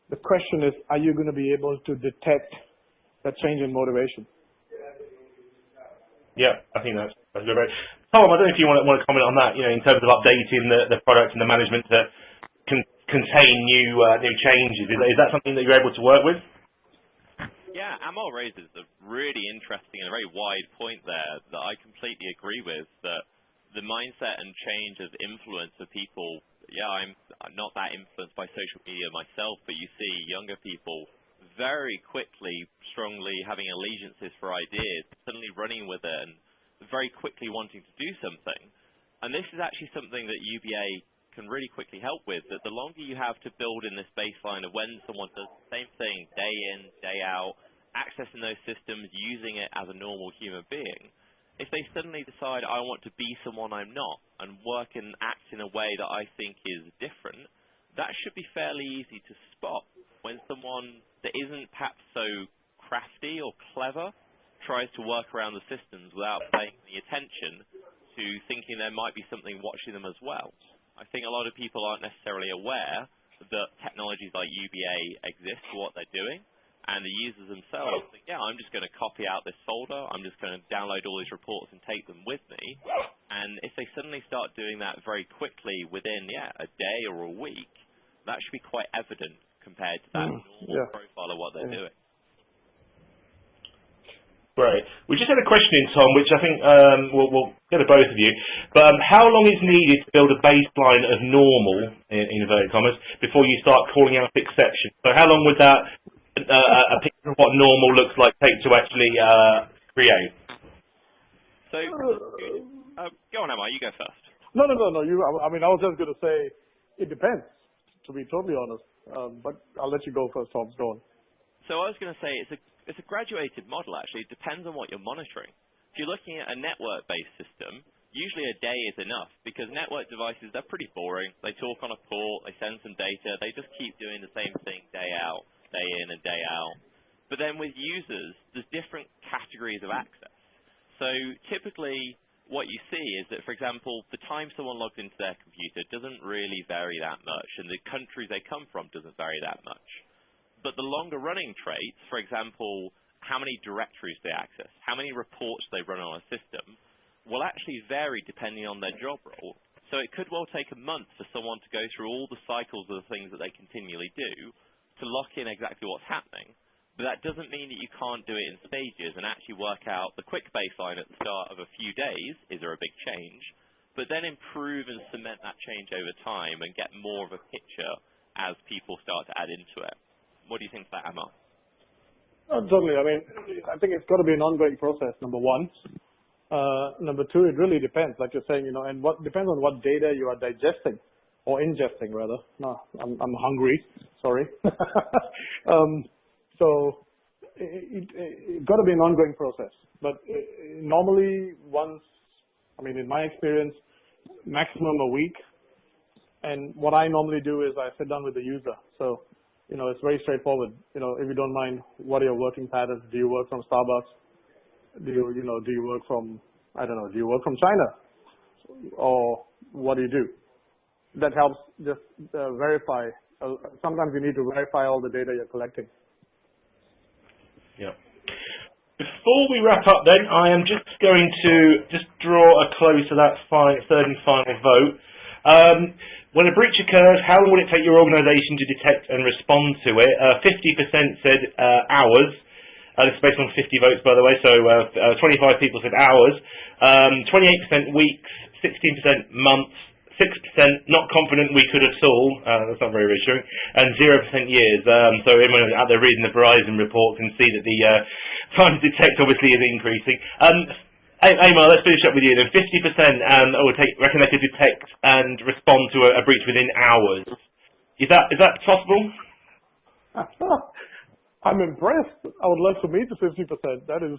The question is, are you going to be able to detect that change in motivation? Yeah, I think that's good. Tom, I don't know if you want to comment on that, in terms of updating the product and the management to contain new changes. Is that something that you're able to work with? Yeah, Amal raises a really interesting and a very wide point there that I completely agree with, that the mindset and change of influence of people, I'm not that influenced by social media myself, but you see younger people very quickly, strongly having allegiances for ideas, suddenly running with it and very quickly wanting to do something. And this is actually something that UBA can really quickly help with, that the longer you have to build in this baseline of when someone does the same thing day in, day out, accessing those systems, using it as a normal human being, if they suddenly decide, I want to be someone I'm not, and work and act in a way that I think is different, that should be fairly easy to spot when someone that isn't perhaps so crafty or clever tries to work around the systems without paying the attention to thinking there might be something watching them as well. I think a lot of people aren't necessarily aware that technologies like UBA exist for what they're doing, And the users themselves think, yeah, I'm just going to copy out this folder, I'm just going to download all these reports and take them with me. And if they suddenly start doing that very quickly within, a day or a week, that should be quite evident compared to that normal profile of what they're doing. Great. We just had a question in, Tom, which I think we'll get to both of you. But how long is needed to build a baseline of normal, in inverted commas, before you start calling out exceptions? So how long would that, a picture of what normal looks like, take to actually create? So, go on, Emma, you go first. No. I mean, I was just going to say it depends, to be totally honest. But I'll let you go first, Tom. Go on. So I was going to say it's a graduated model, actually. It depends on what you're monitoring. If you're looking at a network-based system, usually a day is enough because network devices, they're pretty boring. They talk on a port, they send some data, they just keep doing the same thing day out, day in and day out. But then with users, there's different categories of access. So typically what you see is that, for example, the time someone logs into their computer doesn't really vary that much, and the countries they come from doesn't vary that much. But the longer running traits, for example, how many directories they access, how many reports they run on a system, will actually vary depending on their job role. So it could well take a month for someone to go through all the cycles of the things that they continually do to lock in exactly what's happening. But that doesn't mean that you can't do it in stages and actually work out the quick baseline at the start of a few days, is there a big change, but then improve and cement that change over time and get more of a picture as people start to add into it. What do you think of that, Emma? Totally. I mean, I think it's got to be an ongoing process, number one. Number two, it really depends, like you're saying, and what depends on what data you are digesting or ingesting, rather. No, I'm hungry. Sorry. So it got to be an ongoing process. But normally, in my experience, maximum a week. And what I normally do is I sit down with the user. So it's very straightforward. If you don't mind, what are your working patterns? Do you work from Starbucks? Do you work from, do you work from China? Or what do you do? That helps just verify. Sometimes you need to verify all the data you're collecting. Yeah. Before we wrap up then, I am just going to draw a close to that third and final vote. When a breach occurs, how long would it take your organisation to detect and respond to it? 50% said hours. This is based on 50 votes, by the way, so 25 people said hours. 28% weeks, 16% months, 6% not confident we could at all. That's not very reassuring. And 0% years. So everyone out there reading the Verizon report can see that the time to detect obviously is increasing. Amar, let's finish up with you then. 50% reckon they could detect and respond to a breach within hours. Is that possible? I'm impressed. I would love to meet the 50%. That is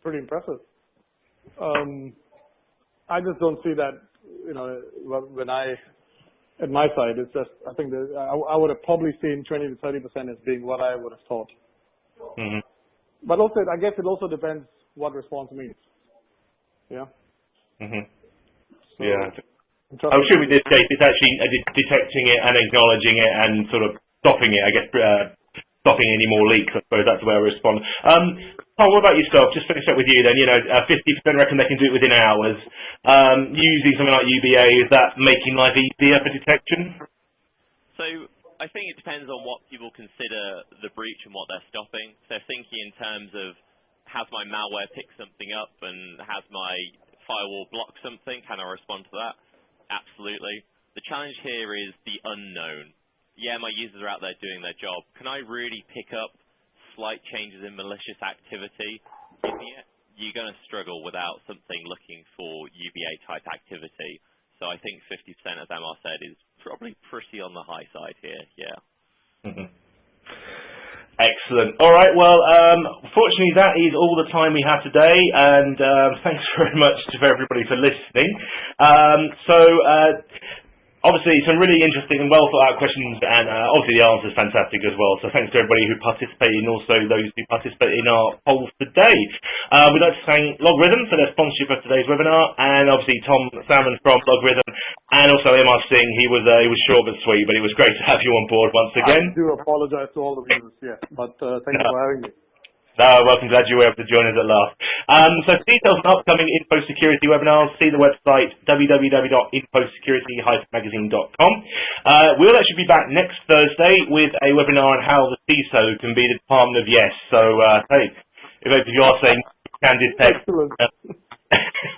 pretty impressive. I just don't see that. When at my side, it's just I think that I would have probably seen 20 to 30% as being what I would have thought. Mm-hmm. But also, I guess it also depends what response means. Yeah. Mm-hmm. So, yeah. I'm sure in this case it's actually detecting it and acknowledging it and sort of stopping it, I guess, stopping any more leaks. I suppose that's the way I respond. Paul, what about yourself? Just finish up with you then. 50% reckon they can do it within hours. Using something like UBA, is that making life easier for detection? So I think it depends on what people consider the breach and what they're stopping. So thinking in terms of, has my malware picked something up and has my firewall blocked something? Can I respond to that? Absolutely. The challenge here is the unknown. Yeah, my users are out there doing their job. Can I really pick up slight changes in malicious activity? You're going to struggle without something looking for UBA-type activity. So I think 50%, as Amar said, is probably pretty on the high side here, yeah. Mm-hmm. Excellent. All right, well, fortunately that is all the time we have today, and thanks very much to everybody for listening. Obviously, some really interesting and well thought out questions, and obviously the answers fantastic as well. So thanks to everybody who participated, and also those who participated in our polls today. We'd like to thank LogRhythm for their sponsorship of today's webinar, and obviously Tom Salmon from LogRhythm, and also Emma Singh. He was short but sweet, but it was great to have you on board once again. I do apologize to all the viewers, yeah, but thank you for having me. Welcome, glad you were able to join us at last. So for details on upcoming info security webinars, see the website www.infosecurity-magazine.com. We'll actually be back next Thursday with a webinar on how the CISO can be the Department of Yes. So, hey, if you are saying you can detect,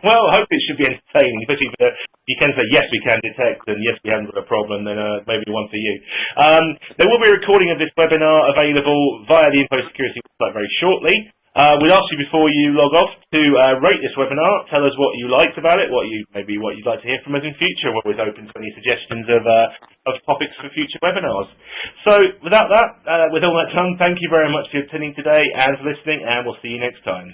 well, I hope it should be entertaining, especially if you can say, yes, we can detect, and yes, we haven't got a problem, then maybe one for you. There will be a recording of this webinar available via the Info Security website very shortly. We'd ask you before you log off to rate this webinar, tell us what you liked about it, maybe what you'd like to hear from us in future. We're always open to any suggestions of topics for future webinars. So without that, with all that done, thank you very much for attending today and for listening, and we'll see you next time.